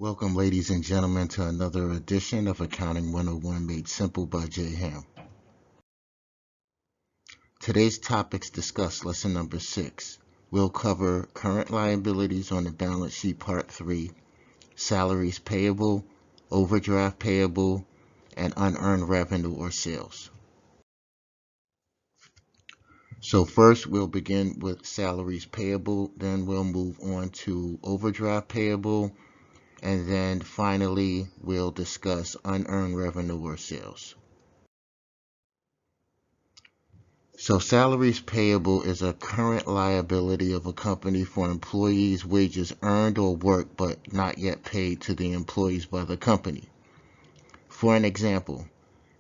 Welcome, ladies and gentlemen, to another edition of Accounting 101 Made Simple by Jay Ham. Today's topics discuss lesson number 6. We'll cover current liabilities on the balance sheet, part 3, salaries payable, overdraft payable, and unearned revenue or sales. So first we'll begin with salaries payable, then we'll move on to overdraft payable, and then finally we'll discuss unearned revenue or sales. So salaries payable is a current liability of a company for employees' wages earned or worked but not yet paid to the employees by the company. For an example,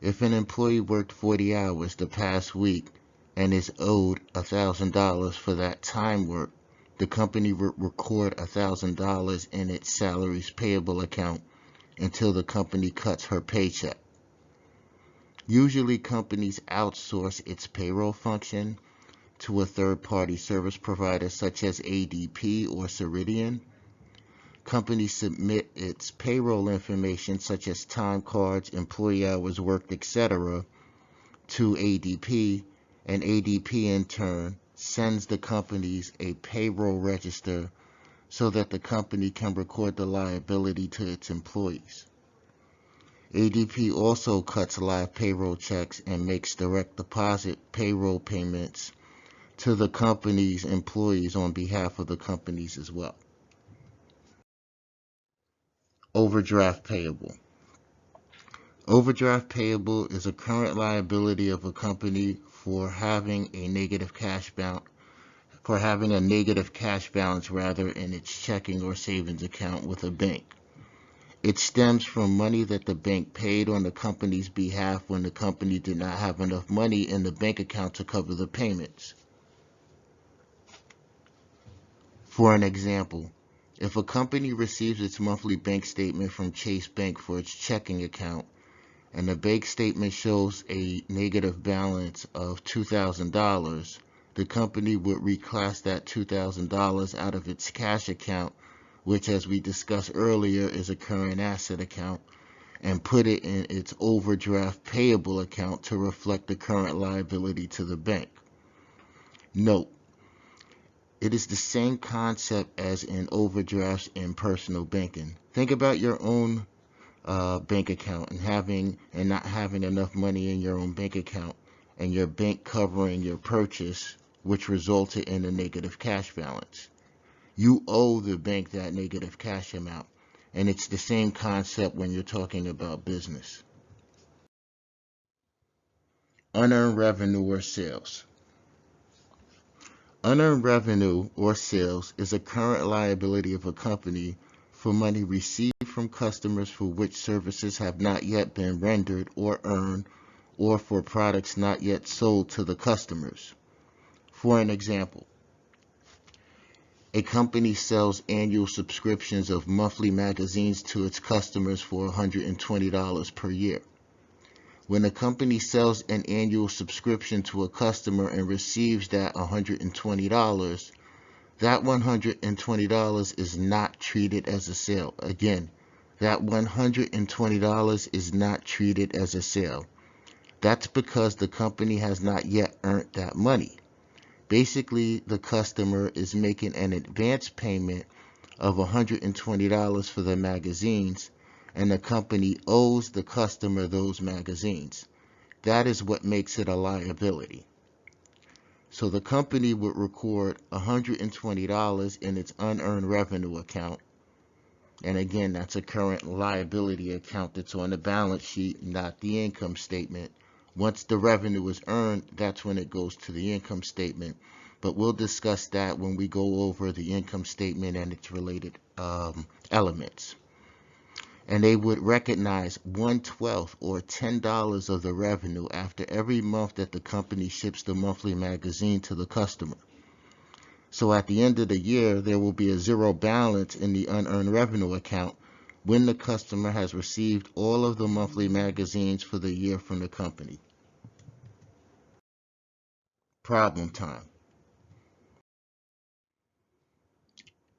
if an employee worked 40 hours the past week and is owed $1,000 for that time work, the company would record $1,000 in its salaries payable account until the company cuts her paycheck. Usually companies outsource its payroll function to a third-party service provider such as ADP or Ceridian. Companies submit its payroll information such as time cards, employee hours worked, etc. to ADP, and ADP in turn sends the companies a payroll register so that the company can record the liability to its employees. ADP also cuts live payroll checks and makes direct deposit payroll payments to the company's employees on behalf of the companies as well. Overdraft payable. Overdraft payable is a current liability of a company for having a negative cash balance in its checking or savings account with a bank. It stems from money that the bank paid on the company's behalf when the company did not have enough money in the bank account to cover the payments. For an example, if a company receives its monthly bank statement from Chase Bank for its checking account, and the bank statement shows a negative balance of $2,000, the company would reclass that $2,000 out of its cash account, which, as we discussed earlier, is a current asset account, and put it in its overdraft payable account to reflect the current liability to the bank. Note, it is the same concept as in overdrafts in personal banking. Think about your own bank account and not having enough money in your own bank account, and your bank covering your purchase, which resulted in a negative cash balance. You owe the bank that negative cash amount, and it's the same concept when you're talking about business. Unearned revenue or sales. Unearned revenue or sales is a current liability of a company for money received from customers for which services have not yet been rendered or earned, or for products not yet sold to the customers. For an example, a company sells annual subscriptions of monthly magazines to its customers for $120 per year. When a company sells an annual subscription to a customer and receives that $120, that $120 is not treated as a sale. Again, that $120 is not treated as a sale. That's because the company has not yet earned that money. Basically, the customer is making an advance payment of $120 for the magazines, and the company owes the customer those magazines. That is what makes it a liability. So the company would record $120 in its unearned revenue account. And again, that's a current liability account that's on the balance sheet, not the income statement. Once the revenue is earned, that's when it goes to the income statement. But we'll discuss that when we go over the income statement and its related elements. And they would recognize 1/12 or $10 of the revenue after every month that the company ships the monthly magazine to the customer. So at the end of the year, there will be a zero balance in the unearned revenue account when the customer has received all of the monthly magazines for the year from the company. Problem time.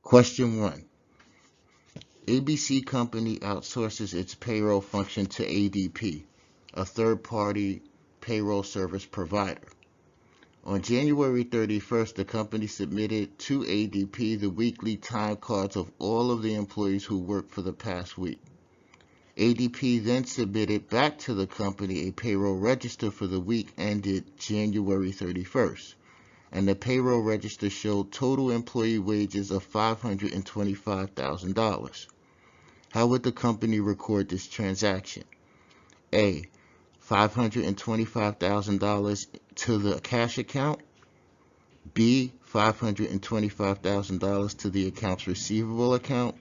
Question 1. ABC Company outsources its payroll function to ADP, a third-party payroll service provider. On January 31st, the company submitted to ADP the weekly time cards of all of the employees who worked for the past week. ADP then submitted back to the company a payroll register for the week ended January 31st, and the payroll register showed total employee wages of $525,000. How would the company record this transaction? A. $525,000 to the cash account. B. $525,000 to the accounts receivable account.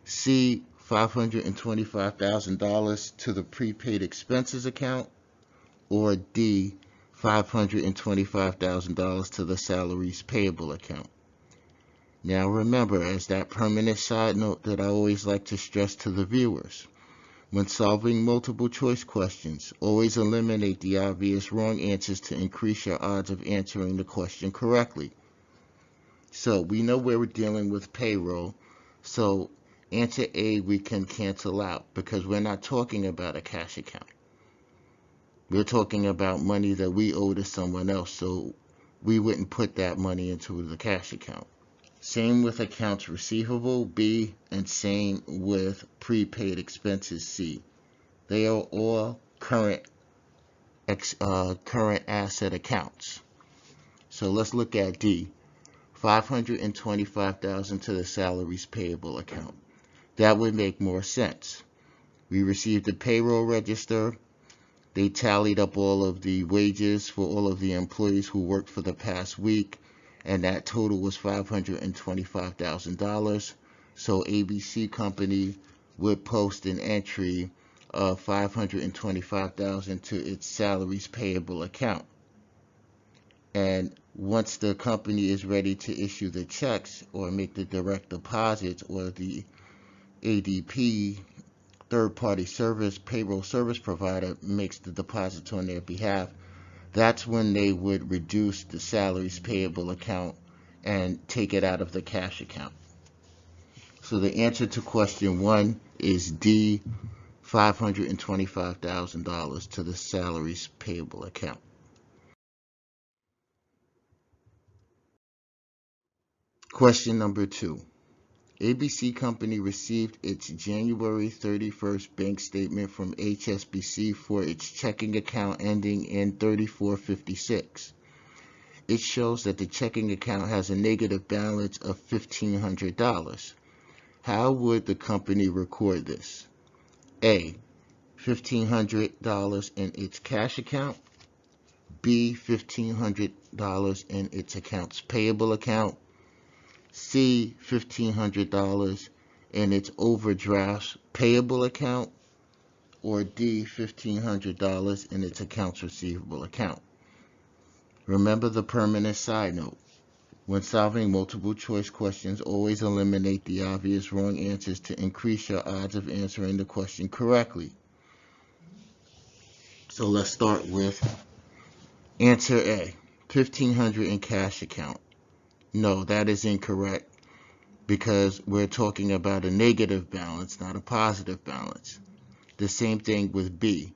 C. $525,000 to the prepaid expenses account. Or D. $525,000 to the salaries payable account. Now remember, as that permanent side note that I always like to stress to the viewers, when solving multiple choice questions, always eliminate the obvious wrong answers to increase your odds of answering the question correctly. So we know we're dealing with payroll, so answer A we can cancel out because we're not talking about a cash account. We're talking about money that we owe to someone else, so we wouldn't put that money into the cash account. Same with accounts receivable, B, and same with prepaid expenses, C. They are all current asset accounts. So let's look at D. $525,000 to the salaries payable account. That would make more sense. We received the payroll register. They tallied up all of the wages for all of the employees who worked for the past week, and that total was $525,000. So ABC Company would post an entry of $525,000 to its salaries payable account. And once the company is ready to issue the checks or make the direct deposits, or the ADP third-party payroll service provider makes the deposits on their behalf, that's when they would reduce the salaries payable account and take it out of the cash account. So the answer to question 1 is D, $525,000 to the salaries payable account. Question number 2. ABC Company received its January 31st bank statement from HSBC for its checking account ending in 3456. It shows that the checking account has a negative balance of $1,500. How would the company record this? A. $1,500 in its cash account. B. $1,500 in its accounts payable account. C. $1,500 in its overdraft payable account. Or D. $1,500 in its accounts receivable account. Remember the permanent side note. When solving multiple choice questions, always eliminate the obvious wrong answers to increase your odds of answering the question correctly. So let's start with answer A, $1,500 in cash account. No, that is incorrect because we're talking about a negative balance, not a positive balance. The same thing with B,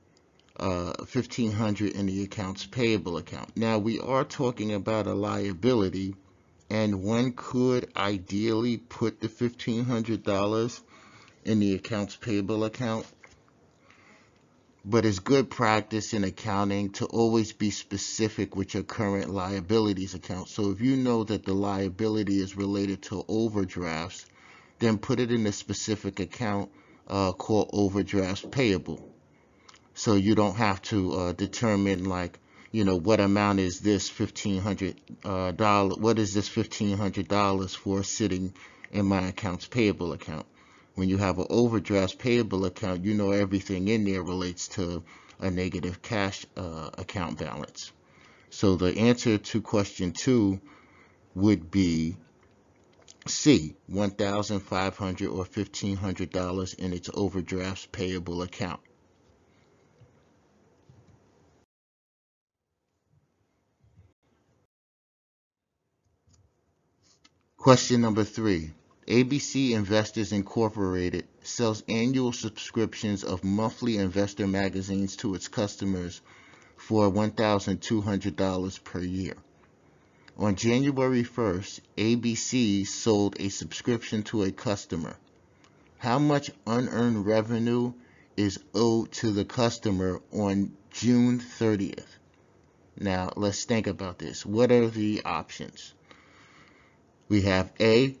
$1,500 in the accounts payable account. Now we are talking about a liability, and one could ideally put the $1,500 in the accounts payable account, but it's good practice in accounting to always be specific with your current liabilities account. So if you know that the liability is related to overdrafts, then put it in a specific account called overdrafts payable. So you don't have to determine, like, what amount is this $1,500? What is this $1,500 for sitting in my accounts payable account? When you have an overdraft payable account, everything in there relates to a negative cash account balance. So the answer to question 2 would be C, $1,500 or $1,500 in its overdraft payable account. Question number 3. ABC Investors Incorporated sells annual subscriptions of monthly investor magazines to its customers for $1,200 per year. On January 1st, ABC sold a subscription to a customer. How much unearned revenue is owed to the customer on June 30th? Now, let's think about this. What are the options? We have A,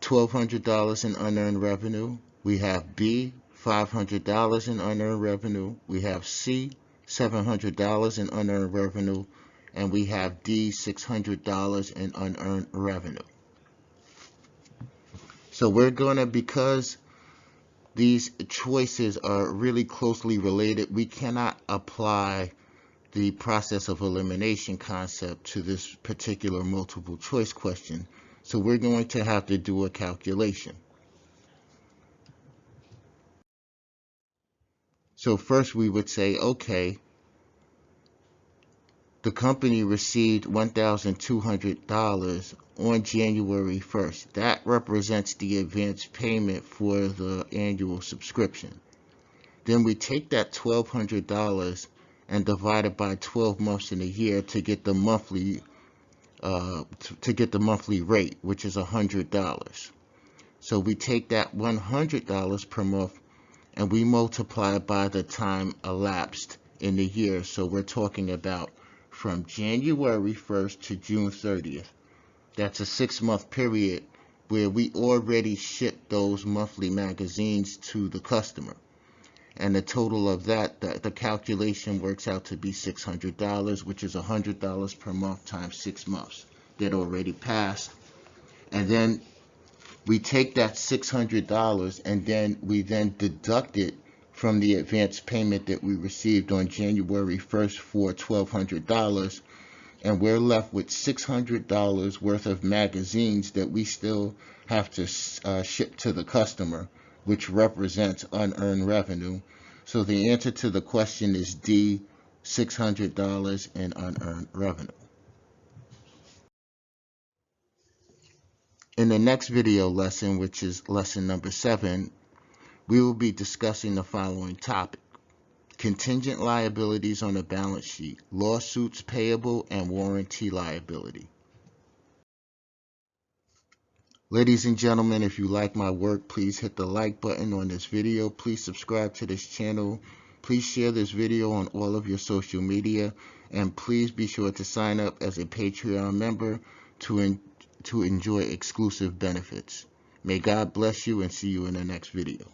$1,200 in unearned revenue. We have B, $500 in unearned revenue. We have C, $700 in unearned revenue. And we have D, $600 in unearned revenue. So we're going to, because these choices are really closely related, we cannot apply the process of elimination concept to this particular multiple choice question. So we're going to have to do a calculation. So first we would say, okay, the company received $1,200 on January 1st. That represents the advance payment for the annual subscription. Then we take that $1,200 and divide it by 12 months in a year to get the monthly rate, which is $100. So we take that $100 per month and we multiply it by the time elapsed in the year. So we're talking about from January 1st to June 30th. That's a 6-month period where we already shipped those monthly magazines to the customer. And the total of that, the calculation works out to be $600, which is $100 per month times 6 months that already passed. And then we take that $600 and then we deduct it from the advance payment that we received on January 1st for $1,200. And we're left with $600 worth of magazines that we still have to ship to the customer, which represents unearned revenue. So the answer to the question is D, $600 in unearned revenue. In the next video lesson, which is lesson number 7, we will be discussing the following topic: contingent liabilities on the balance sheet, lawsuits payable, and warranty liability. Ladies and gentlemen, if you like my work, please hit the like button on this video. Please subscribe to this channel. Please share this video on all of your social media. And please be sure to sign up as a Patreon member to enjoy exclusive benefits. May God bless you and see you in the next video.